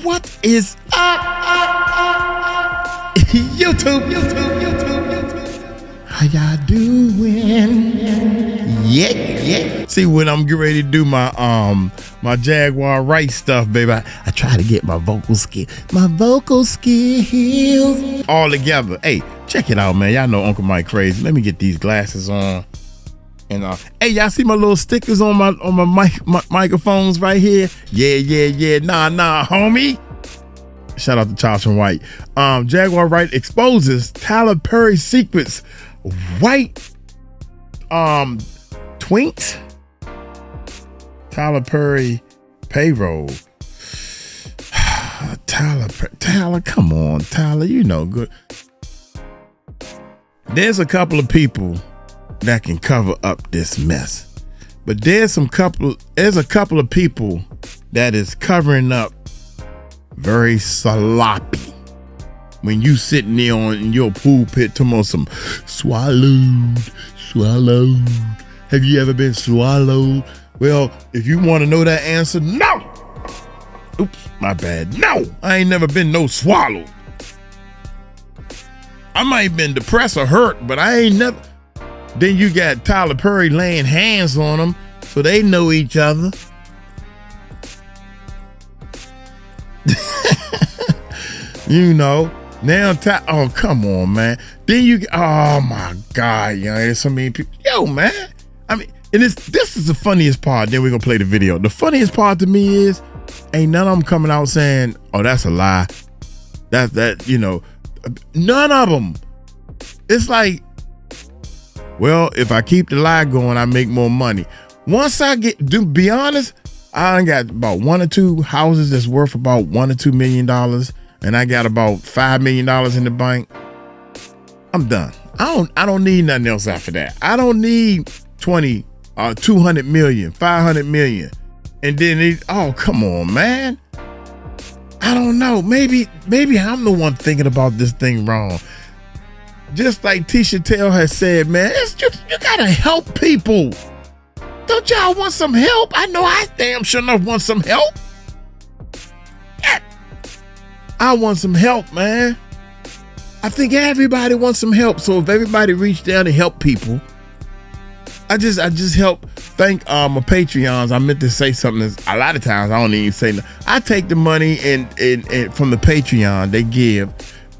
What is up? YouTube. How y'all doing? Yeah. See, when I'm getting ready to do my my Jaguar Wright stuff, baby, I try to get my vocal skills all together. Hey, check it out, man. Y'all know Uncle Mike crazy. Let me get these glasses on. And hey, y'all see my little stickers on my microphones right here? Yeah. Nah, homie. Shout out to Charles from White. Jaguar Wright exposes Tyler Perry's secrets. White twinks. Tyler Perry payroll. Tyler, come on, Tyler, you know good. There's a couple of people that can cover up this mess, but there's a couple of people that is covering up very sloppy. When you sitting there in your pulpit talking about some swallowed. Have you ever been swallowed? Well, if you want to know that answer, no. Oops, my bad. No, I ain't never been no swallowed. I might have been depressed or hurt, but I ain't never. Then you got Tyler Perry laying hands on them so they know each other. You know. Now, oh, come on, man. Then oh my God, yo, there's so many people. Yo, man. I mean, and this is the funniest part. Then we're going to play the video. The funniest part to me is, ain't none of them coming out saying, oh, that's a lie. That, you know, none of them. It's like, well, if I keep the lie going, I make more money. Once I be honest, I done got about 1 or 2 houses that's worth about $1 or $2 million. And I got about $5 million in the bank. I'm done. I don't need nothing else after that. I don't need 200 million, 500 million. And then oh, come on, man. I don't know. Maybe I'm the one thinking about this thing wrong. Just like Tisha Tell has said, man, you gotta help people. Don't y'all want some help? I know I damn sure enough want some help. I want some help, man. I think everybody wants some help. So if everybody reach down and help people, I just help thank my Patreons. I meant to say something. A lot of times I don't even say nothing. I take the money and from the Patreon they give,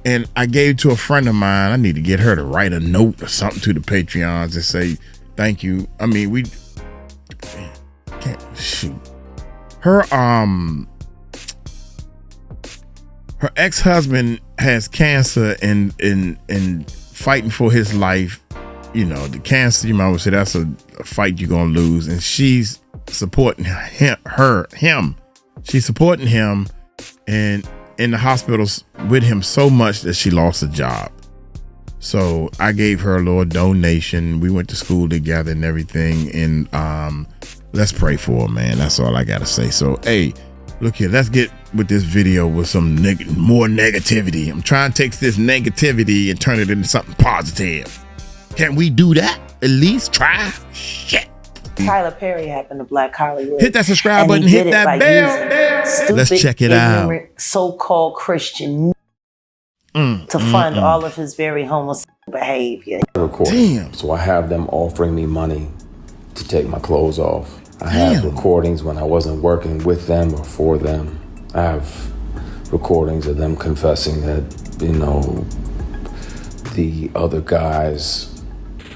and I gave it to a friend of mine. I need to get her to write a note or something to the Patreons and say thank you. I mean, we can't shoot her. Her ex-husband has cancer and fighting for his life. You know, the cancer, you might say that's a fight you're gonna lose. And she's supporting him. She's supporting him and in the hospitals with him so much that she lost a job. So I gave her a little donation. We went to school together and everything. And let's pray for her, man. That's all I gotta say. So, hey, look here, let's get with this video with some more negativity. I'm trying to take this negativity and turn it into something positive. Can we do that? At least try? Shit. Tyler Perry happened to Black Hollywood. Hit that subscribe button, hit that bell. Stupid, let's check it out. So-called Christian to fund all of his very homosexual behavior. Damn. So I have them offering me money to take my clothes off. I have recordings when I wasn't working with them or for them. I have recordings of them confessing that, you know, the other guys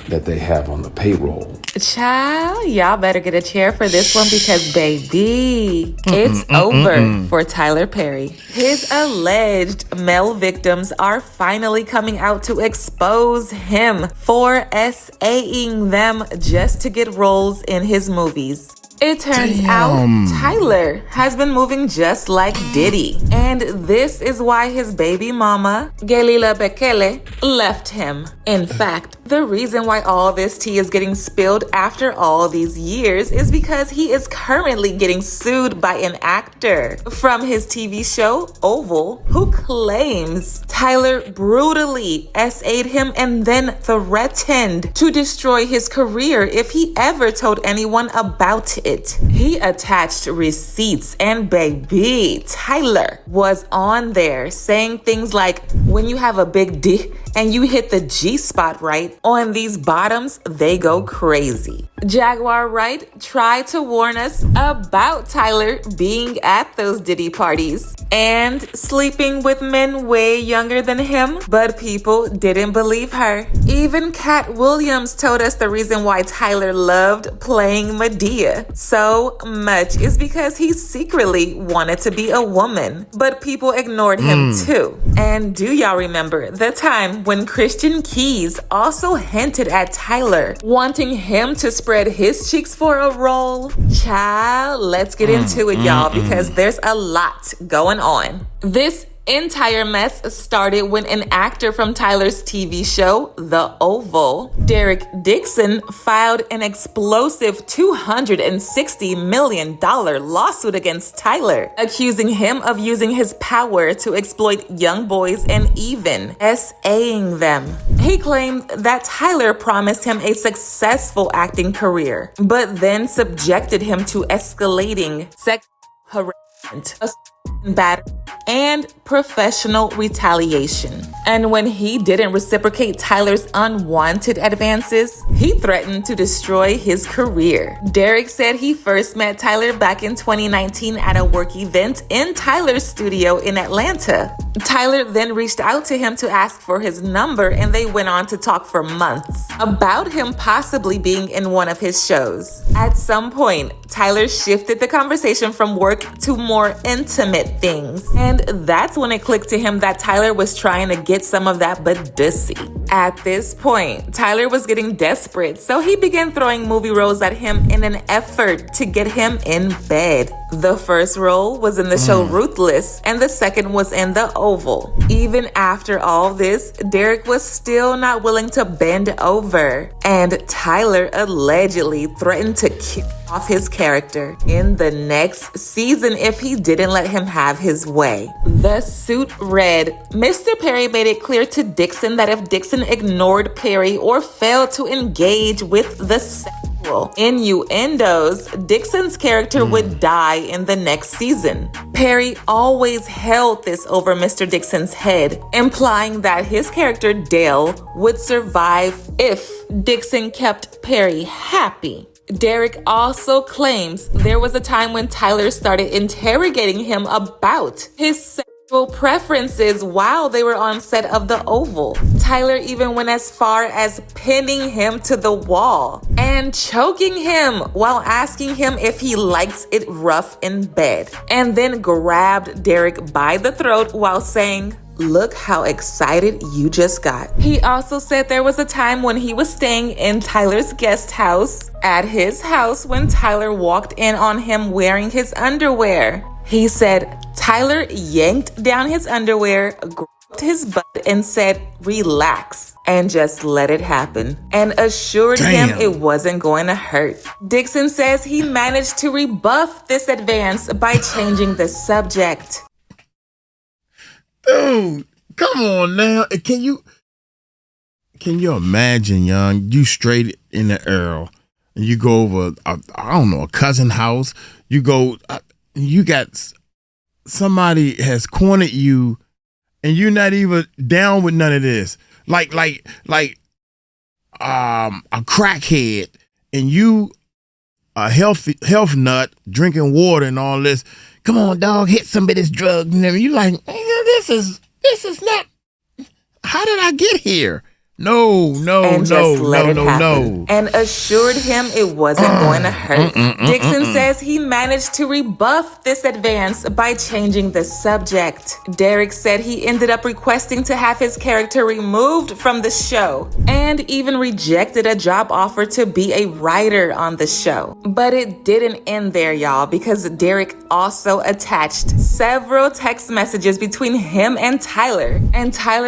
that they have on the payroll. Child, y'all better get a chair for this one because, baby, it's over for Tyler Perry. His alleged male victims are finally coming out to expose him for SAing them just to get roles in his movies. It turns out Tyler has been moving just like Diddy. And this is why his baby mama, Gelila Bekele, left him. In fact, The reason why all this tea is getting spilled after all these years is because he is currently getting sued by an actor from his TV show Oval, who claims Tyler brutally SA'd him and then threatened to destroy his career if he ever told anyone about it. He attached receipts, and baby, Tyler was on there saying things like, when you have a big D and you hit the G spot right on these bottoms, they go crazy. Jaguar Wright tried to warn us about Tyler being at those Diddy parties and sleeping with men way younger than him, but people didn't believe her. Even Cat Williams told us the reason why Tyler loved playing Medea so much is because he secretly wanted to be a woman, but people ignored him too. And do y'all remember the time when Christian Keys also hinted at Tyler wanting him to spread his cheeks for a role? Child, let's get into it, y'all, because there's a lot going on. This entire mess started when an actor from Tyler's TV show, The Oval, Derek Dixon, filed an explosive $260 million lawsuit against Tyler, accusing him of using his power to exploit young boys and even SAing them. He claimed that Tyler promised him a successful acting career, but then subjected him to escalating sex harassment, battery, and professional retaliation. And when he didn't reciprocate Tyler's unwanted advances, he threatened to destroy his career. Derek said he first met Tyler back in 2019 at a work event in Tyler's studio in Atlanta. Tyler then reached out to him to ask for his number, and they went on to talk for months about him possibly being in one of his shows. At some point, Tyler shifted the conversation from work to more intimate things, and that's when it clicked to him that Tyler was trying to get some of that badussy. At this point, Tyler was getting desperate, so he began throwing movie roles at him in an effort to get him in bed. The first role was in the show Ruthless, and the second was in The Oval. Even after all this, Derek was still not willing to bend over, and Tyler allegedly threatened to kill off his character in the next season if he didn't let him have his way. The suit read, Mr. Perry made it clear to Dixon that if Dixon ignored Perry or failed to engage with the sexual innuendos, Dixon's character would die in the next season. Perry always held this over Mr. Dixon's head, implying that his character Dale would survive if Dixon kept Perry happy. Derek also claims there was a time when Tyler started interrogating him about his sexual preferences while they were on set of The Oval. Tyler even went as far as pinning him to the wall and choking him while asking him if he likes it rough in bed, and then grabbed Derek by the throat while saying, "Look how excited you just got." He also said there was a time when he was staying in Tyler's guest house at his house when Tyler walked in on him wearing his underwear. He said Tyler yanked down his underwear, grabbed his butt, and said, "Relax," and just let it happen, and assured him it wasn't going to hurt. Dixon says he managed to rebuff this advance by changing the subject. Dude, come on now. Can you imagine, young, you straight in the Earl, and you go over, a cousin house, you got somebody has cornered you, and you're not even down with none of this. Like a crackhead, and you a health nut, drinking water and all this. Come on, dog, hit some of this drug. And you like, this is not. How did I get here? No. And assured him it wasn't going to hurt. Dixon says he managed to rebuff this advance by changing the subject. Derek said he ended up requesting to have his character removed from the show and even rejected a job offer to be a writer on the show. But it didn't end there, y'all, because Derek also attached several text messages between him and Tyler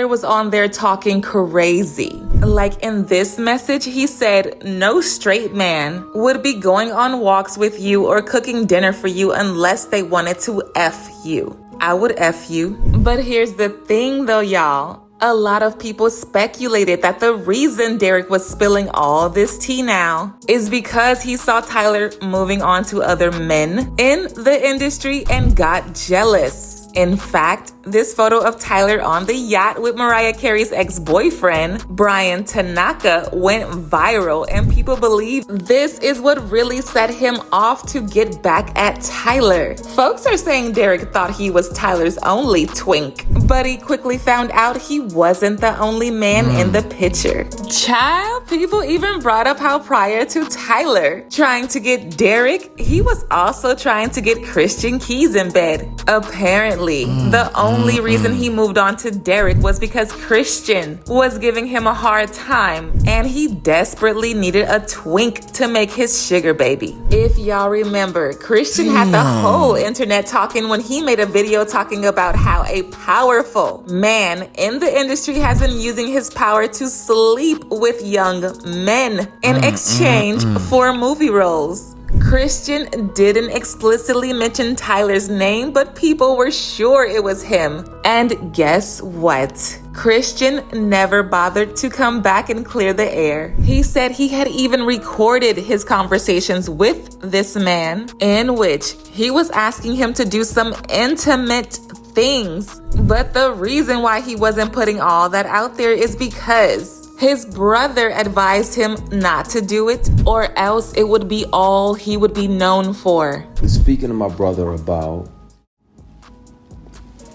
was on there talking crazy. Like in this message, he said, no straight man would be going on walks with you or cooking dinner for you unless they wanted to F you. I would F you. But here's the thing though, y'all. A lot of people speculated that the reason Derek was spilling all this tea now is because he saw Tyler moving on to other men in the industry and got jealous. In fact, this photo of Tyler on the yacht with Mariah Carey's ex-boyfriend, Brian Tanaka, went viral, and people believe this is what really set him off to get back at Tyler. Folks are saying Derek thought he was Tyler's only twink, but he quickly found out he wasn't the only man in the picture. Child, people even brought up how prior to Tyler trying to get Derek, he was also trying to get Christian Keys in bed. Apparently, the only reason he moved on to Derek was because Christian was giving him a hard time and he desperately needed a twink to make his sugar baby. If y'all remember, Christian had the whole internet talking when he made a video talking about how a powerful man in the industry has been using his power to sleep with young men in exchange for movie roles. Christian didn't explicitly mention Tyler's name, but people were sure it was him. And guess what? Christian never bothered to come back and clear the air. He said he had even recorded his conversations with this man in which he was asking him to do some intimate things. But the reason why he wasn't putting all that out there is because his brother advised him not to do it, or else it would be all he would be known for. Speaking to my brother about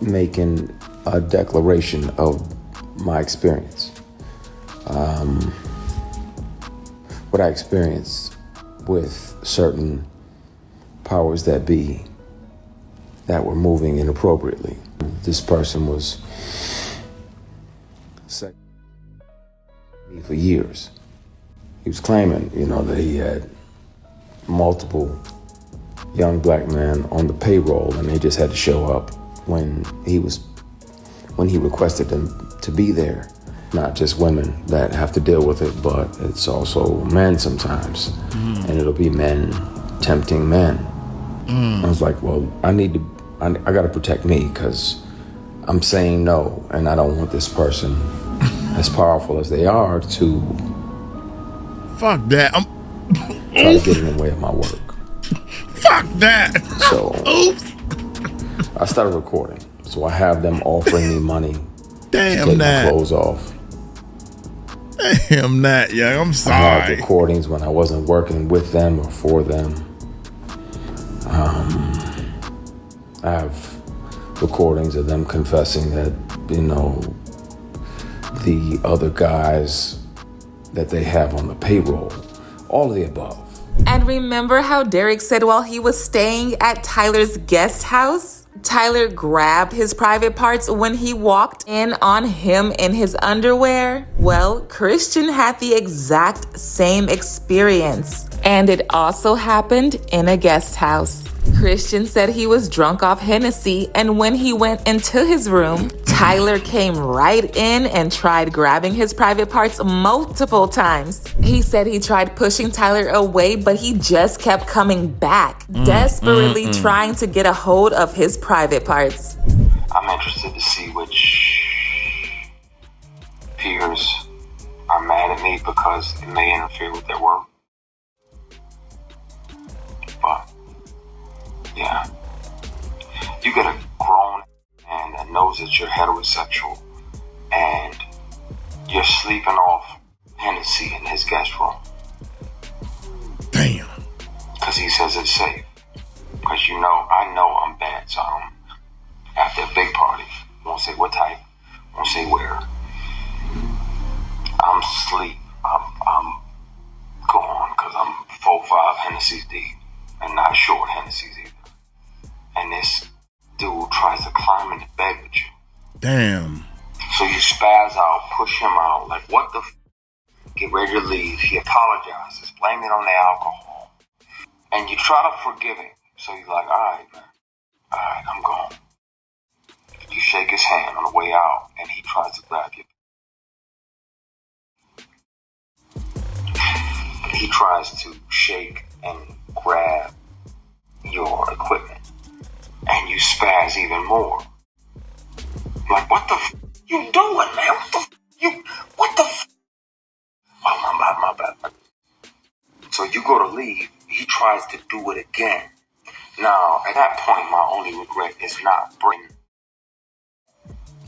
making a declaration of my experience, what I experienced with certain powers that be that were moving inappropriately. This person was for years. He was claiming, that he had multiple young black men on the payroll and they just had to show up when he requested them to be there. Not just women that have to deal with it, but it's also men sometimes. And it'll be men tempting men. I was like, well, I gotta protect me because I'm saying no, and I don't want this person, as powerful as they are, to fuck that. try to get in the way of my work. Fuck that. So I started recording. So I have them offering me money to take my clothes off. Damn that, yeah. I'm sorry. I had recordings when I wasn't working with them or for them. I have recordings of them confessing that, the other guys that they have on the payroll, all of the above. And remember how Derek said while he was staying at Tyler's guest house, Tyler grabbed his private parts when he walked in on him in his underwear? Well, Christian had the exact same experience, and it also happened in a guest house. Christian said he was drunk off Hennessy, and when he went into his room, Tyler came right in and tried grabbing his private parts multiple times. He said he tried pushing Tyler away, but he just kept coming back, desperately trying to get a hold of his private parts. I'm interested to see which peers are mad at me because it may interfere with their work. But yeah, you get a grown man that knows that you're heterosexual and you're sleeping off Hennessy in his guest room. Damn. Because he says it's safe. Because I know I'm bad, so after a big party, won't say what type, won't say where, I'm asleep. I'm gone because I'm 4-5 Hennessy's deep and not short Hennessy's either. And this dude tries to climb into bed with you. Damn. So you spaz out, push him out, like what the get ready to leave. He apologizes, blame it on the alcohol. And you try to forgive him. So you're like, all right, man. All right, I'm gone. You shake his hand on the way out, and he tries to grab you. he tries to shake and grab your equipment, and you spaz even more. Like, what the you doing, man? What the Oh, my bad. So you go to leave, he tries to do it again. Now, at that point, my only regret is not bringing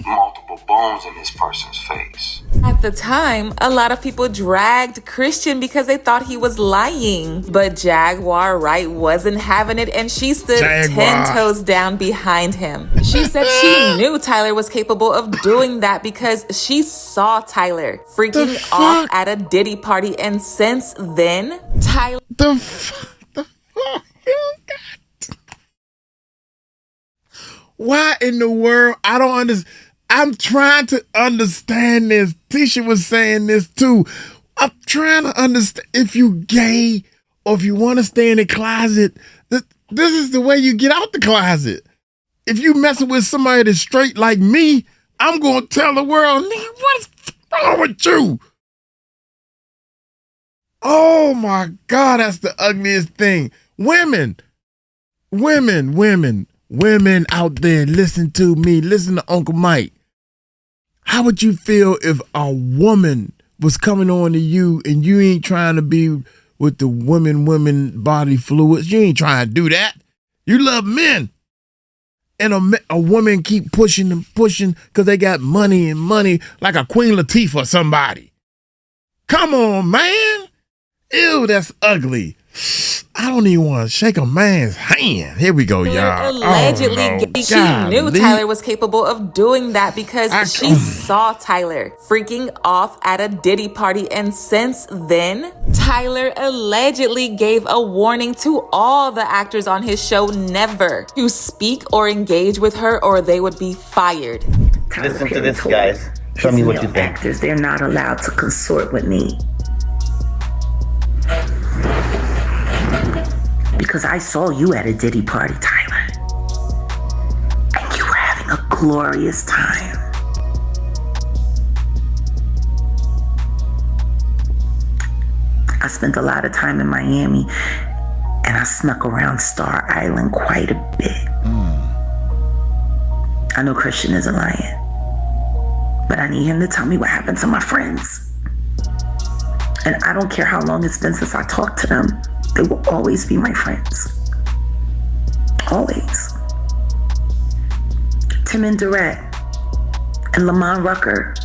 multiple bones in this person's face. At the time, a lot of people dragged Christian because they thought he was lying. But Jaguar Wright wasn't having it, and she stood 10 toes down behind him. She said she knew Tyler was capable of doing that because she saw Tyler freaking off at a Diddy party, and since then, Tyler... The fuck you got? Why in the world? I don't understand. I'm trying to understand this. Tisha was saying this too. I'm trying to understand if you gay or if you want to stay in the closet. This is the way you get out the closet. If you messing with somebody that's straight like me, I'm going to tell the world, nigga, what's wrong with you? Oh my God, that's the ugliest thing. Women out there, listen to me. Listen to Uncle Mike. How would you feel if a woman was coming on to you and you ain't trying to be with the women body fluids? You ain't trying to do that. You love men. And a woman keep pushing and pushing because they got money like a Queen Latifah or somebody. Come on, man. Ew, that's ugly. I don't even want to shake a man's hand. Here we go, y'all. Allegedly, she knew Tyler was capable of doing that because she saw Tyler freaking off at a Diddy party. And since then, Tyler allegedly gave a warning to all the actors on his show never to speak or engage with her or they would be fired. Listen to this, guys. Tell me what you think. Actors, they're not allowed to consort with me. Because I saw you at a Diddy party, Tyler. And you were having a glorious time. I spent a lot of time in Miami, and I snuck around Star Island quite a bit. I know Christian isn't lying, but I need him to tell me what happened to my friends. And I don't care how long it's been since I talked to them. They will always be my friends. Always. Tim and Durrett and Lamont Rucker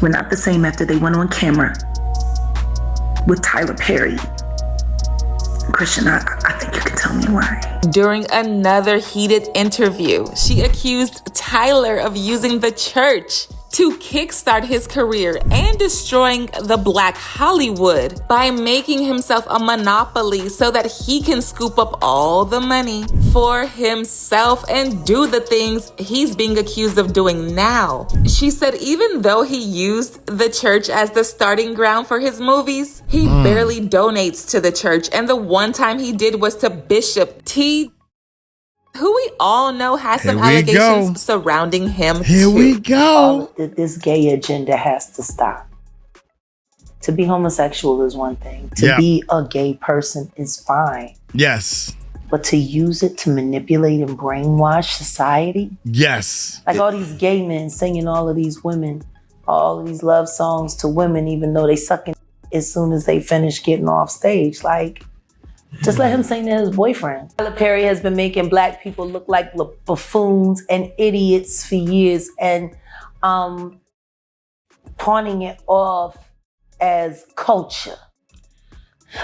were not the same after they went on camera with Tyler Perry. Christian, I think you can tell me why. During another heated interview, she accused Tyler of using the church to kickstart his career and destroying the Black Hollywood by making himself a monopoly so that he can scoop up all the money for himself and do the things he's being accused of doing now. She said even though he used the church as the starting ground for his movies, he barely donates to the church, and the one time he did was to Bishop T, who we all know has some allegations surrounding him. Here we go. This gay agenda has to stop. To be homosexual is one thing. To be a gay person is fine. Yes. But to use it to manipulate and brainwash society? Yes. Like all these gay men singing all of these women, all of these love songs to women, even though they sucking as soon as they finish getting off stage. Like, just let him sing to his boyfriend. Tyler Perry has been making black people look like buffoons and idiots for years and pawning it off as culture.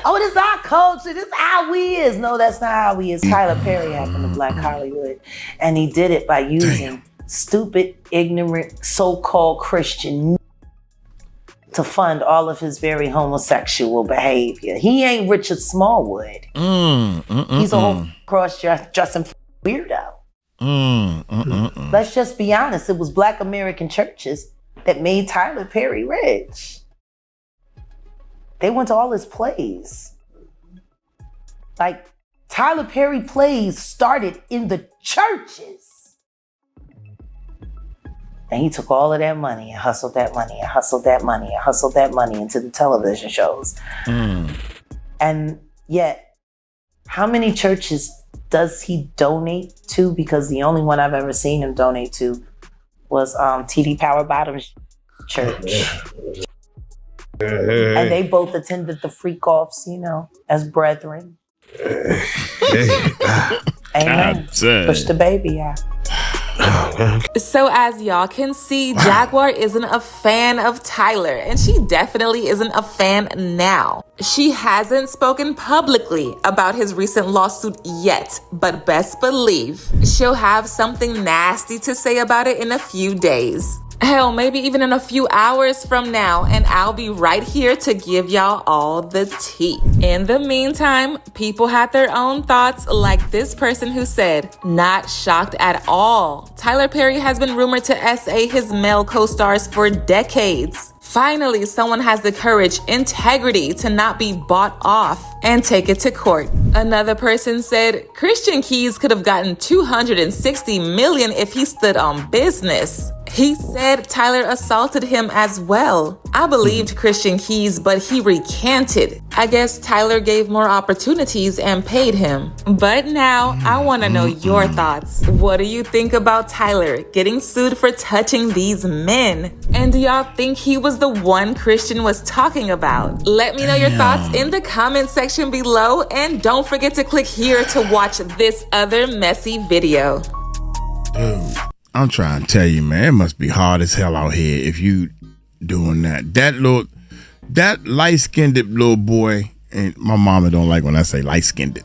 Oh, this is our culture. This is how we is. No, that's not how we is. Tyler Perry happened to Black Hollywood, and he did it by using stupid, ignorant, so-called Christian to fund all of his very homosexual behavior. He ain't Richard Smallwood. He's a whole cross-dressing weirdo. Let's just be honest. It was Black American churches that made Tyler Perry rich. They went to all his plays. Like, Tyler Perry plays started in the churches. And he took all of that money and hustled that money and hustled that money and hustled that money into the television shows. And yet, how many churches does he donate to? Because the only one I've ever seen him donate to was TD Power Bottoms Church. And they both attended the freak offs, you know, as brethren. Amen. Push the baby out. So as y'all can see, Jaguar isn't a fan of Tyler, and she definitely isn't a fan now. She hasn't spoken publicly about his recent lawsuit yet, but best believe she'll have something nasty to say about it in a few days. Hell, maybe even in a few hours from now, and I'll be right here to give y'all all the tea. In the meantime, people had their own thoughts, like this person who said, not shocked at all. Tyler Perry has been rumored to SA his male co-stars for decades. Finally, someone has the courage, integrity to not be bought off and take it to court. Another person said, Christian Keys could have gotten $260 million if he stood on business. He said Tyler assaulted him as well. I believed Christian Keys, but he recanted. I guess Tyler gave more opportunities and paid him. But now I want to know your thoughts. What do you think about Tyler getting sued for touching these men? And do y'all think he was the one Christian was talking about? Let me know your thoughts in the comment section below, and don't forget to click here to watch this other messy video. Dude, I'm trying to tell you, man, it must be hard as hell out here if you doing that. That light-skinned little boy, and my mama don't like when I say light-skinned.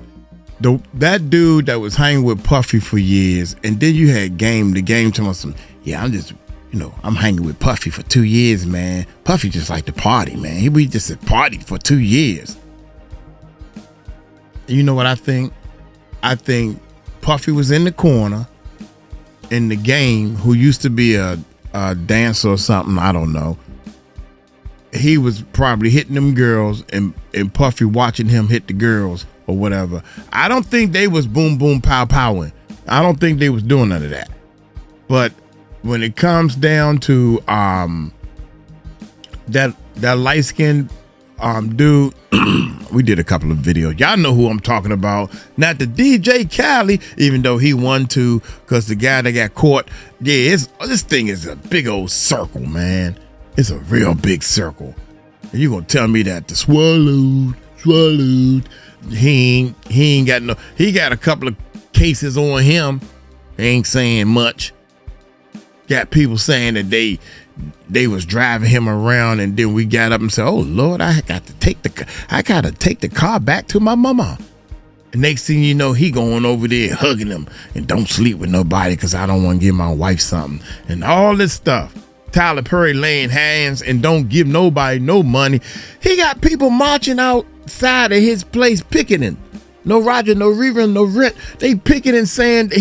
That dude that was hanging with Puffy for years, and then you had the game telling some, yeah, I'm hanging with Puffy for 2 years, man. Puffy just like to party, man. We just partied for 2 years. You know what I think? I think Puffy was in the corner in the game, who used to be a dancer or something, I don't know. He was probably hitting them girls, and Puffy watching him hit the girls or whatever. I don't think they was boom, boom, pow, powing. I don't think they was doing none of that. But when it comes down to that light-skinned dude, we did a couple of videos. Y'all know who I'm talking about. Not the DJ Khaled, even though he won too, because the guy that got caught, this thing is a big old circle, man. It's a real big circle. And you gonna tell me that the swallowed, he ain't got no, he got a couple of cases on him. Ain't saying much. Got people saying that they was driving him around, and then we got up and said, oh Lord, I gotta take the car back to my mama. And next thing you know, he going over there hugging him, and don't sleep with nobody because I don't want to give my wife something, and all this stuff. Tyler Perry laying hands and don't give nobody no money. He got people marching outside of his place picketing. No Roger, no Reverend, no rent. They picketing saying that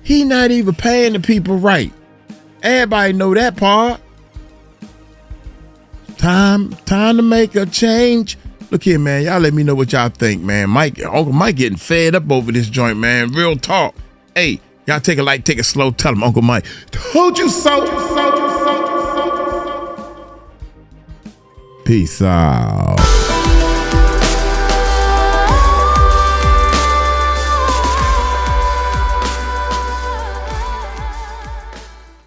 he not even paying the people right. Everybody know that part. Time to make a change. Look here, man. Y'all let me know what y'all think, man. Uncle Mike getting fed up over this joint, man. Real talk. Hey, y'all take it slow. Tell him, Uncle Mike, told you so. Peace out.